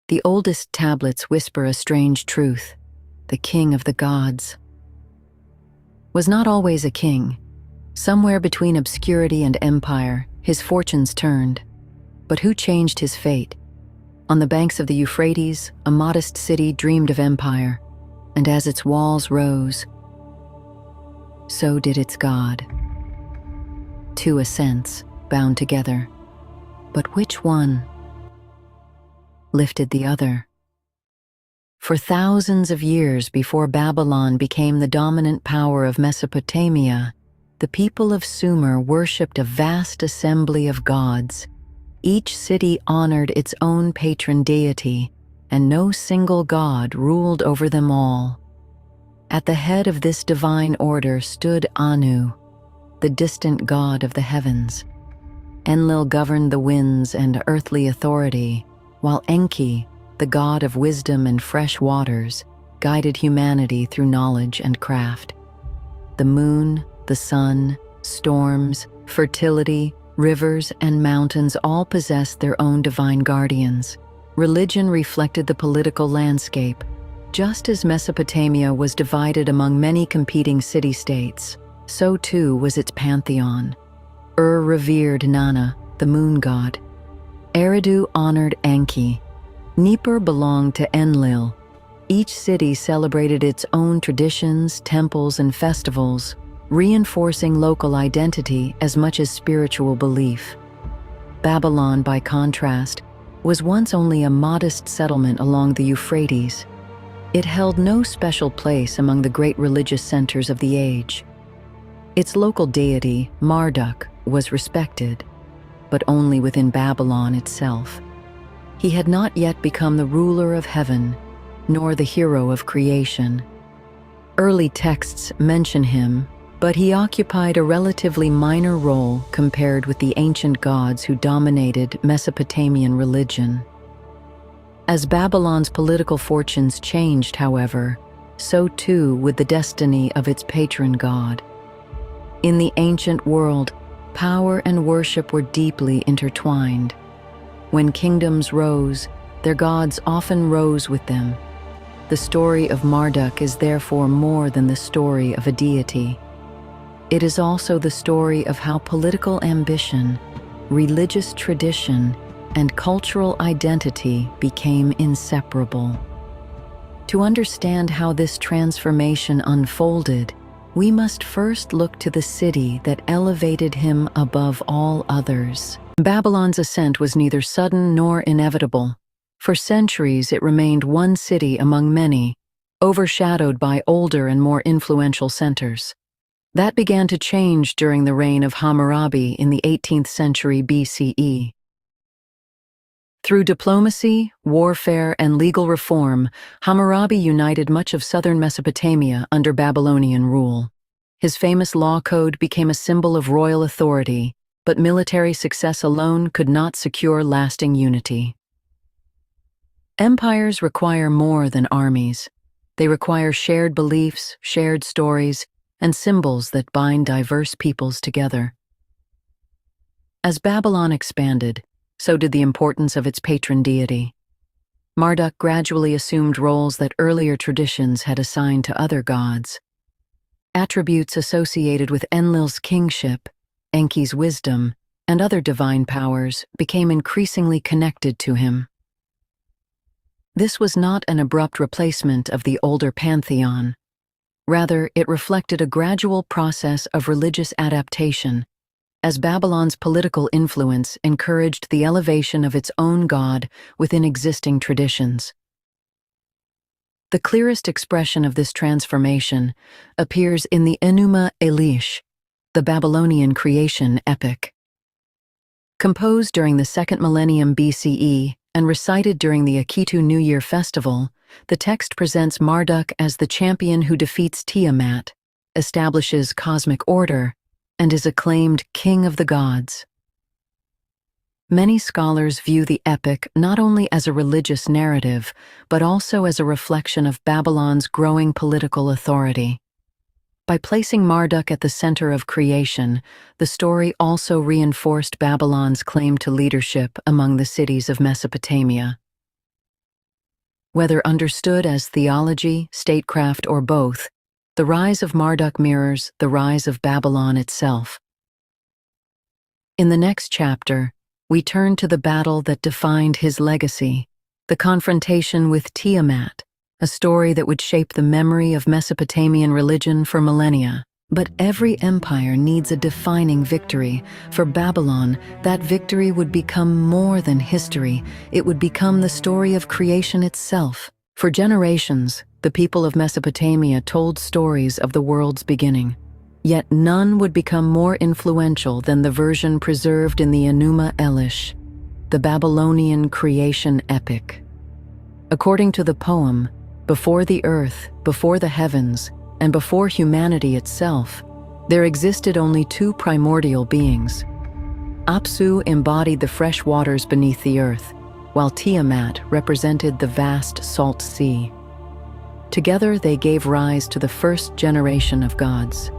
The oldest tablets whisper a strange truth: the king of the gods was not always a king. Somewhere between obscurity and empire, his fortunes turned. But who changed his fate? On the banks of the Euphrates, a modest city dreamed of empire, and as its walls rose, so did its god. Two ascents, bound together. But which one lifted the other? For thousands of years before Babylon became the dominant power of Mesopotamia, the people of Sumer worshipped a vast assembly of gods. Each city honored its own patron deity, and no single god ruled over them all. At the head of this divine order stood Anu, the distant god of the heavens. Enlil governed the winds and earthly authority, while Enki, the god of wisdom and fresh waters, guided humanity through knowledge and craft. The moon, the sun, storms, fertility, rivers, and mountains all possessed their own divine guardians. Religion reflected the political landscape. Just as Mesopotamia was divided among many competing city-states, so too was its pantheon. Revered Nana, the moon god. Eridu honored Enki. Nippur belonged to Enlil. Each city celebrated its own traditions, temples, and festivals, reinforcing local identity as much as spiritual belief. Babylon, by contrast, was once only a modest settlement along the Euphrates. It held no special place among the great religious centers of the age. Its local deity, Marduk, was respected, but only within Babylon itself. He had not yet become the ruler of heaven, nor the hero of creation. Early texts mention him, but he occupied a relatively minor role compared with the ancient gods who dominated Mesopotamian religion. As Babylon's political fortunes changed, however, so too would the destiny of its patron god. In the ancient world, power and worship were deeply intertwined. When kingdoms rose, their gods often rose with them. The story of Marduk is therefore more than the story of a deity. It is also the story of how political ambition, religious tradition, and cultural identity became inseparable. To understand how this transformation unfolded, we must first look to the city that elevated him above all others. Babylon's ascent was neither sudden nor inevitable. For centuries it remained one city among many, overshadowed by older and more influential centers. That began to change during the reign of Hammurabi in the 18th century BCE. Through diplomacy, warfare, and legal reform, Hammurabi united much of southern Mesopotamia under Babylonian rule. His famous law code became a symbol of royal authority, but military success alone could not secure lasting unity. Empires require more than armies. They require shared beliefs, shared stories, and symbols that bind diverse peoples together. As Babylon expanded, so did the importance of its patron deity. Marduk gradually assumed roles that earlier traditions had assigned to other gods. Attributes associated with Enlil's kingship, Enki's wisdom, and other divine powers became increasingly connected to him. This was not an abrupt replacement of the older pantheon. Rather, it reflected a gradual process of religious adaptation, as Babylon's political influence encouraged the elevation of its own god within existing traditions. The clearest expression of this transformation appears in the Enūma Eliš, the Babylonian creation epic. Composed during the 2nd millennium BCE and recited during the Akitu New Year festival, the text presents Marduk as the champion who defeats Tiamat, establishes cosmic order, and is acclaimed king of the gods. Many scholars view the epic not only as a religious narrative, but also as a reflection of Babylon's growing political authority. By placing Marduk at the center of creation, the story also reinforced Babylon's claim to leadership among the cities of Mesopotamia. Whether understood as theology, statecraft, or both, the rise of Marduk mirrors the rise of Babylon itself. In the next chapter, we turn to the battle that defined his legacy, the confrontation with Tiamat, a story that would shape the memory of Mesopotamian religion for millennia. But every empire needs a defining victory. For Babylon, that victory would become more than history. It would become the story of creation itself. For generations, the people of Mesopotamia told stories of the world's beginning. Yet none would become more influential than the version preserved in the Enūma Eliš, the Babylonian creation epic. According to the poem, before the earth, before the heavens, and before humanity itself, there existed only two primordial beings. Apsu embodied the fresh waters beneath the earth, while Tiamat represented the vast salt sea. Together they gave rise to the first generation of gods.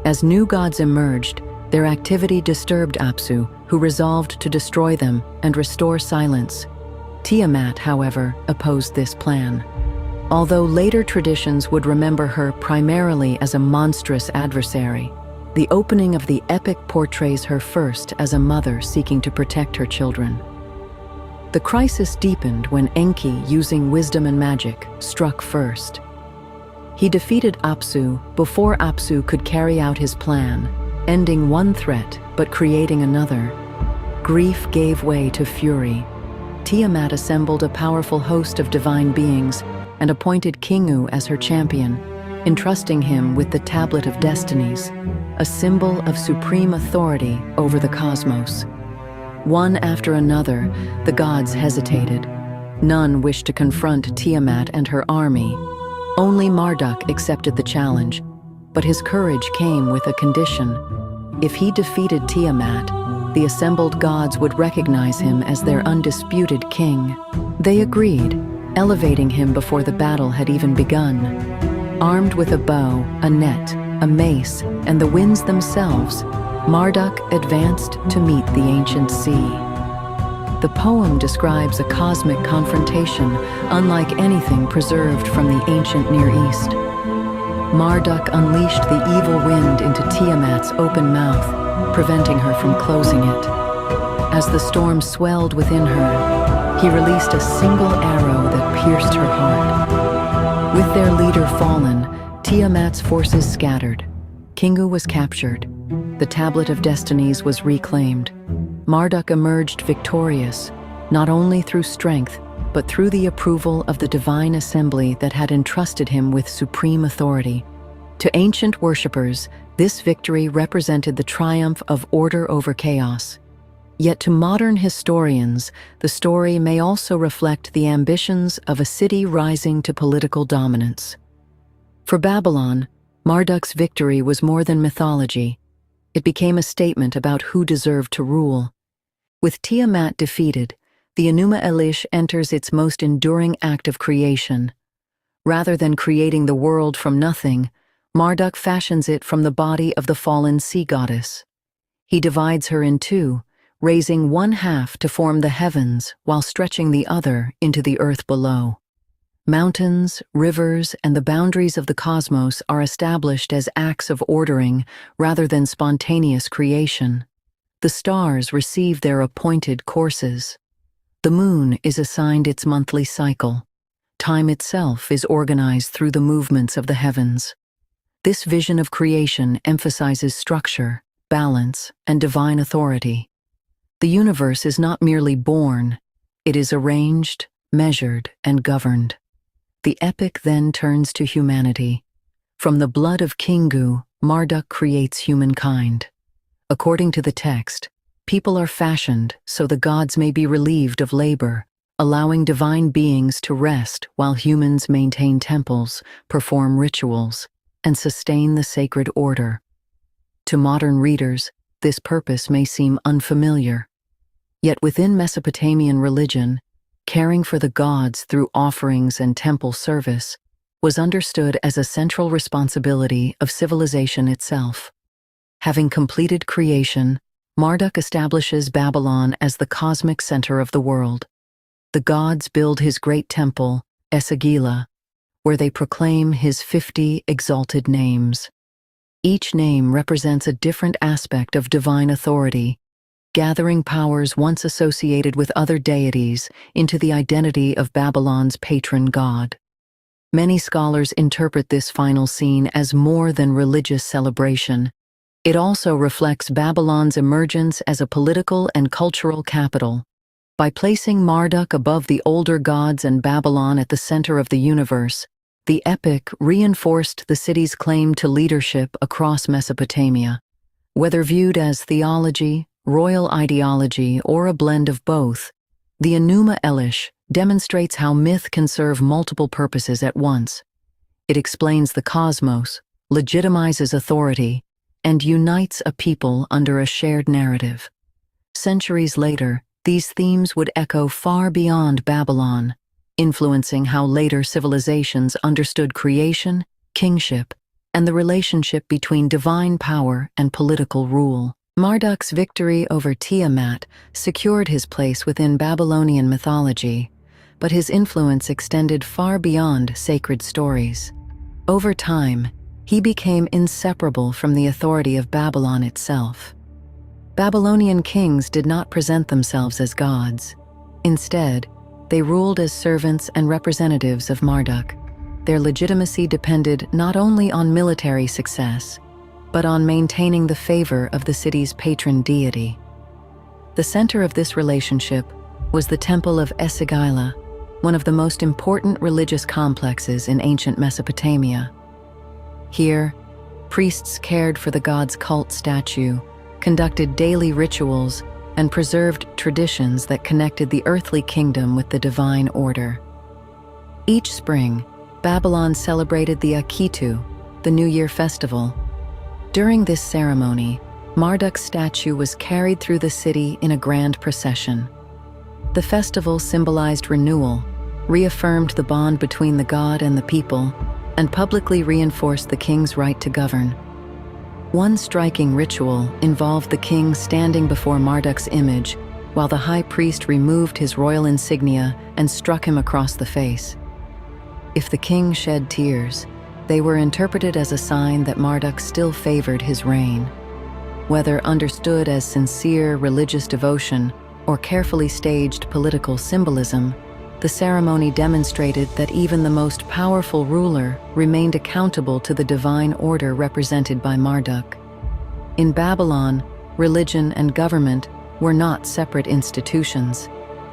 As new gods emerged, their activity disturbed Apsu, who resolved to destroy them and restore silence. Tiamat, however, opposed this plan. Although later traditions would remember her primarily as a monstrous adversary, the opening of the epic portrays her first as a mother seeking to protect her children. The crisis deepened when Enki, using wisdom and magic, struck first. He defeated Apsu before Apsu could carry out his plan, ending one threat but creating another. Grief gave way to fury. Tiamat assembled a powerful host of divine beings and appointed Kingu as her champion, entrusting him with the Tablet of Destinies, a symbol of supreme authority over the cosmos. One after another, the gods hesitated. None wished to confront Tiamat and her army. Only Marduk accepted the challenge, but his courage came with a condition. If he defeated Tiamat, the assembled gods would recognize him as their undisputed king. They agreed, elevating him before the battle had even begun. Armed with a bow, a net, a mace, and the winds themselves, Marduk advanced to meet the ancient sea. The poem describes a cosmic confrontation unlike anything preserved from the ancient Near East. Marduk unleashed the evil wind into Tiamat's open mouth, preventing her from closing it. As the storm swelled within her, he released a single arrow that pierced her heart. With their leader fallen, Tiamat's forces scattered. Kingu was captured. The Tablet of Destinies was reclaimed. Marduk emerged victorious, not only through strength, but through the approval of the divine assembly that had entrusted him with supreme authority. To ancient worshippers, this victory represented the triumph of order over chaos. Yet to modern historians, the story may also reflect the ambitions of a city rising to political dominance. For Babylon, Marduk's victory was more than mythology. It became a statement about who deserved to rule. With Tiamat defeated, the Enūma Eliš enters its most enduring act of creation. Rather than creating the world from nothing, Marduk fashions it from the body of the fallen sea goddess. He divides her in two, raising one half to form the heavens while stretching the other into the earth below. Mountains, rivers, and the boundaries of the cosmos are established as acts of ordering rather than spontaneous creation. The stars receive their appointed courses. The moon is assigned its monthly cycle. Time itself is organized through the movements of the heavens. This vision of creation emphasizes structure, balance, and divine authority. The universe is not merely born, it is arranged, measured, and governed. The epic then turns to humanity. From the blood of Kingu, Marduk creates humankind. According to the text, people are fashioned so the gods may be relieved of labor, allowing divine beings to rest while humans maintain temples, perform rituals, and sustain the sacred order. To modern readers, this purpose may seem unfamiliar. Yet within Mesopotamian religion, caring for the gods through offerings and temple service was understood as a central responsibility of civilization itself. Having completed creation, Marduk establishes Babylon as the cosmic center of the world. The gods build his great temple, Esagila, where they proclaim his 50 exalted names. Each name represents a different aspect of divine authority, gathering powers once associated with other deities into the identity of Babylon's patron god. Many scholars interpret this final scene as more than religious celebration. It also reflects Babylon's emergence as a political and cultural capital. By placing Marduk above the older gods and Babylon at the center of the universe, the epic reinforced the city's claim to leadership across Mesopotamia. Whether viewed as theology, royal ideology, or a blend of both, the Enūma Eliš demonstrates how myth can serve multiple purposes at once. It explains the cosmos, legitimizes authority, and unites a people under a shared narrative. Centuries later, these themes would echo far beyond Babylon, influencing how later civilizations understood creation, kingship, and the relationship between divine power and political rule. Marduk's victory over Tiamat secured his place within Babylonian mythology, but his influence extended far beyond sacred stories. Over time, he became inseparable from the authority of Babylon itself. Babylonian kings did not present themselves as gods. Instead, they ruled as servants and representatives of Marduk. Their legitimacy depended not only on military success, but on maintaining the favor of the city's patron deity. The center of this relationship was the Temple of Esagila, one of the most important religious complexes in ancient Mesopotamia. Here, priests cared for the god's cult statue, conducted daily rituals, and preserved traditions that connected the earthly kingdom with the divine order. Each spring, Babylon celebrated the Akitu, the New Year festival. During this ceremony, Marduk's statue was carried through the city in a grand procession. The festival symbolized renewal, reaffirmed the bond between the god and the people, and publicly reinforced the king's right to govern. One striking ritual involved the king standing before Marduk's image while the high priest removed his royal insignia and struck him across the face. If the king shed tears, they were interpreted as a sign that Marduk still favored his reign. Whether understood as sincere religious devotion or carefully staged political symbolism, the ceremony demonstrated that even the most powerful ruler remained accountable to the divine order represented by Marduk. In Babylon, religion and government were not separate institutions.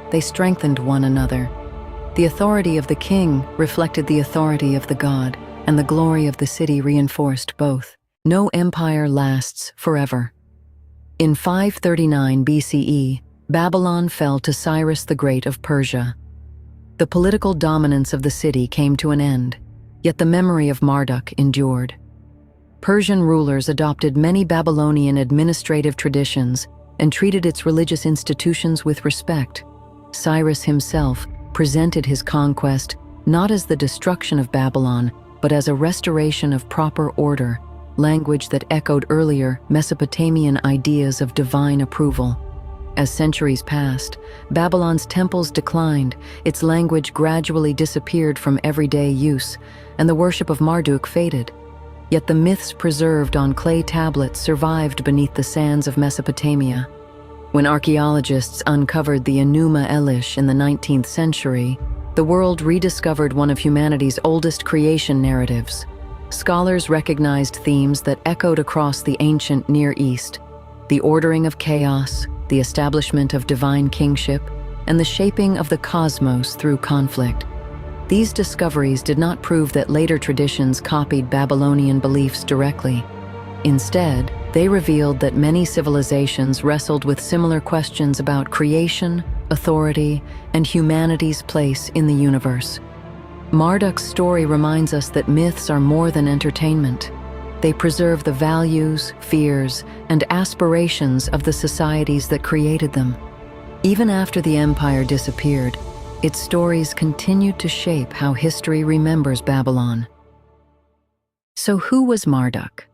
They strengthened one another. The authority of the king reflected the authority of the god, and the glory of the city reinforced both. No empire lasts forever. In 539 BCE, Babylon fell to Cyrus the Great of Persia. The political dominance of the city came to an end, yet the memory of Marduk endured. Persian rulers adopted many Babylonian administrative traditions and treated its religious institutions with respect. Cyrus himself presented his conquest not as the destruction of Babylon, but as a restoration of proper order, language that echoed earlier Mesopotamian ideas of divine approval. As centuries passed, Babylon's temples declined, its language gradually disappeared from everyday use, and the worship of Marduk faded. Yet the myths preserved on clay tablets survived beneath the sands of Mesopotamia. When archaeologists uncovered the Enūma Eliš in the 19th century, the world rediscovered one of humanity's oldest creation narratives. Scholars recognized themes that echoed across the ancient Near East: the ordering of chaos, the establishment of divine kingship, and the shaping of the cosmos through conflict. These discoveries did not prove that later traditions copied Babylonian beliefs directly. Instead, they revealed that many civilizations wrestled with similar questions about creation, authority, and humanity's place in the universe. Marduk's story reminds us that myths are more than entertainment. They preserve the values, fears, and aspirations of the societies that created them. Even after the empire disappeared, its stories continued to shape how history remembers Babylon. So who was Marduk?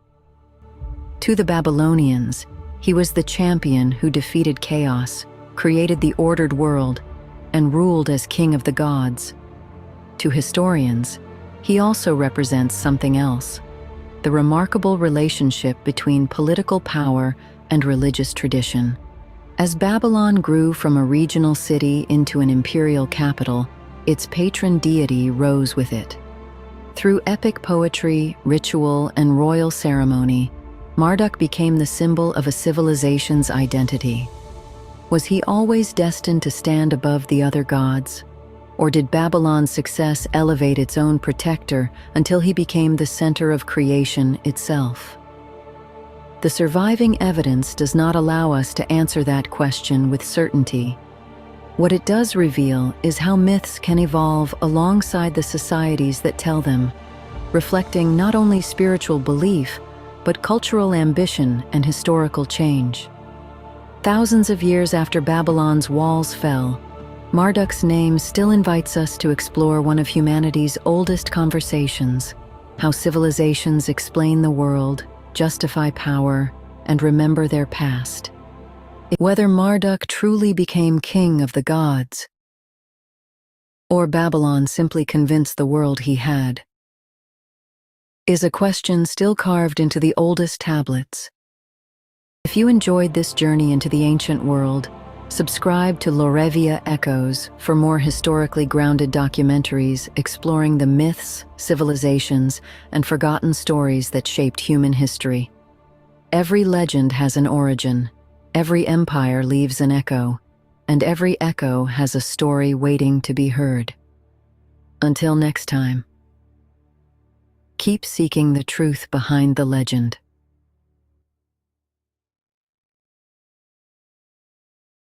To the Babylonians, he was the champion who defeated chaos, created the ordered world, and ruled as king of the gods. To historians, he also represents something else: the remarkable relationship between political power and religious tradition. As Babylon grew from a regional city into an imperial capital, its patron deity rose with it. Through epic poetry, ritual, and royal ceremony, Marduk became the symbol of a civilization's identity. Was he always destined to stand above the other gods? Or did Babylon's success elevate its own protector until he became the center of creation itself? The surviving evidence does not allow us to answer that question with certainty. What it does reveal is how myths can evolve alongside the societies that tell them, reflecting not only spiritual belief, but cultural ambition and historical change. Thousands of years after Babylon's walls fell, Marduk's name still invites us to explore one of humanity's oldest conversations: how civilizations explain the world, justify power, and remember their past. Whether Marduk truly became king of the gods, or Babylon simply convinced the world he had, is a question still carved into the oldest tablets. If you enjoyed this journey into the ancient world, subscribe to Lorevia Echoes for more historically grounded documentaries exploring the myths, civilizations, and forgotten stories that shaped human history. Every legend has an origin, every empire leaves an echo, and every echo has a story waiting to be heard. Until next time, keep seeking the truth behind the legend.